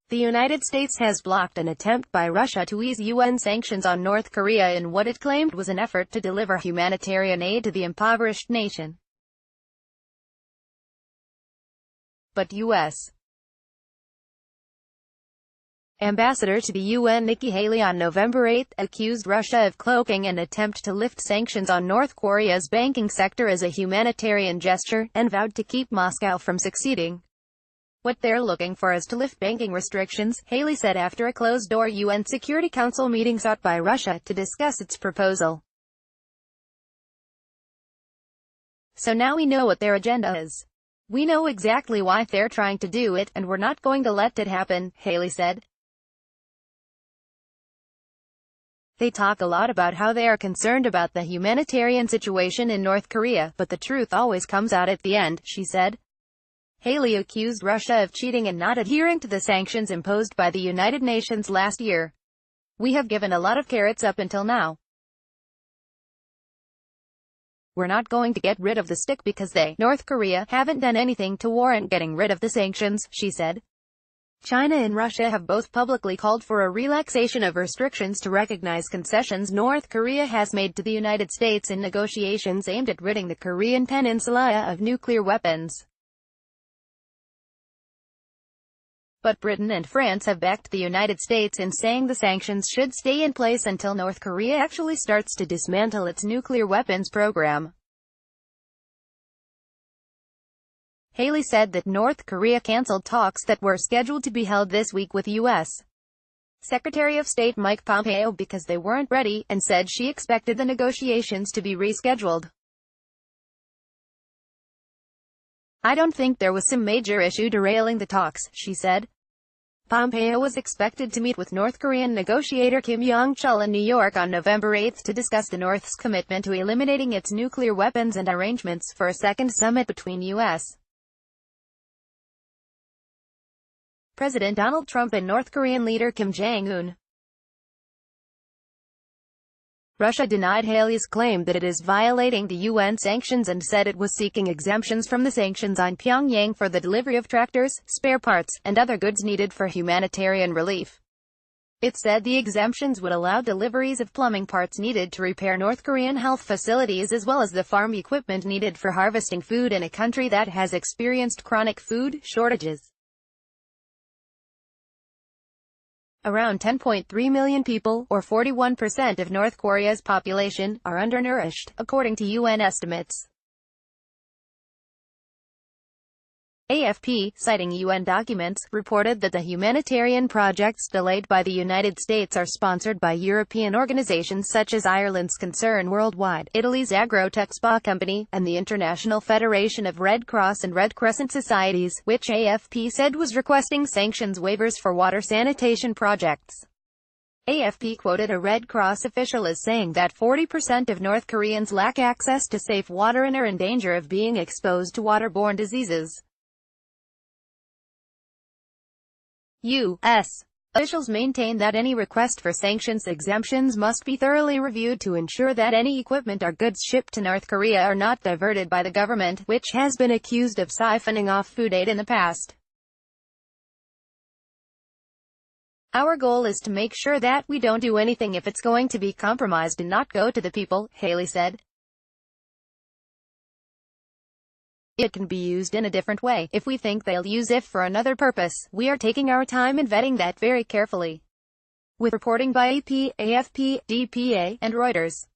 The United States has blocked an attempt by Russia to ease UN sanctions on North Korea in what it claimed was an effort to deliver humanitarian aid to the impoverished nation. But U.S. Ambassador to the UN Nikki Haley on November 8 accused Russia of cloaking an attempt to lift sanctions on North Korea's banking sector as a humanitarian gesture, and vowed to keep Moscow from succeeding. What they're looking for is to lift banking restrictions, Haley said after a closed-door UN Security Council meeting sought by Russia to discuss its proposal. So now we know what their agenda is. We know exactly why they're trying to do it, and we're not going to let it happen, Haley said. They talk a lot about how they are concerned about the humanitarian situation in North Korea, but the truth always comes out at the end, she said. Haley accused Russia of cheating and not adhering to the sanctions imposed by the United Nations last year. We have given a lot of carrots up until now. We're not going to get rid of the stick because they, North Korea, haven't done anything to warrant getting rid of the sanctions, she said. China and Russia have both publicly called for a relaxation of restrictions to recognize concessions North Korea has made to the United States in negotiations aimed at ridding the Korean peninsula of nuclear weapons. But Britain and France have backed the United States in saying the sanctions should stay in place until North Korea actually starts to dismantle its nuclear weapons program. Haley said that North Korea canceled talks that were scheduled to be held this week with U.S. Secretary of State Mike Pompeo because they weren't ready, and said she expected the negotiations to be rescheduled. I don't think there was some major issue derailing the talks, she said. Pompeo was expected to meet with North Korean negotiator Kim Yong-chul in New York on November 8 to discuss the North's commitment to eliminating its nuclear weapons and arrangements for a second summit between U.S. President Donald Trump and North Korean leader Kim Jong-un. Russia denied Haley's claim that it is violating the UN sanctions and said it was seeking exemptions from the sanctions on Pyongyang for the delivery of tractors, spare parts, and other goods needed for humanitarian relief. It said the exemptions would allow deliveries of plumbing parts needed to repair North Korean health facilities as well as the farm equipment needed for harvesting food in a country that has experienced chronic food shortages. Around 10.3 million people, or 41% of North Korea's population, are undernourished, according to UN estimates. AFP, citing UN documents, reported that the humanitarian projects delayed by the United States are sponsored by European organizations such as Ireland's Concern Worldwide, Italy's Agrotech Spa Company, and the International Federation of Red Cross and Red Crescent Societies, which AFP said was requesting sanctions waivers for water sanitation projects. AFP quoted a Red Cross official as saying that 40% of North Koreans lack access to safe water and are in danger of being exposed to waterborne diseases. U.S. officials maintain that any request for sanctions exemptions must be thoroughly reviewed to ensure that any equipment or goods shipped to North Korea are not diverted by the government, which has been accused of siphoning off food aid in the past. Our goal is to make sure that we don't do anything if it's going to be compromised and not go to the people, Haley said. It can be used in a different way. If we think they'll use it for another purpose, we are taking our time and vetting that very carefully. With reporting by AP, AFP, DPA, and Reuters.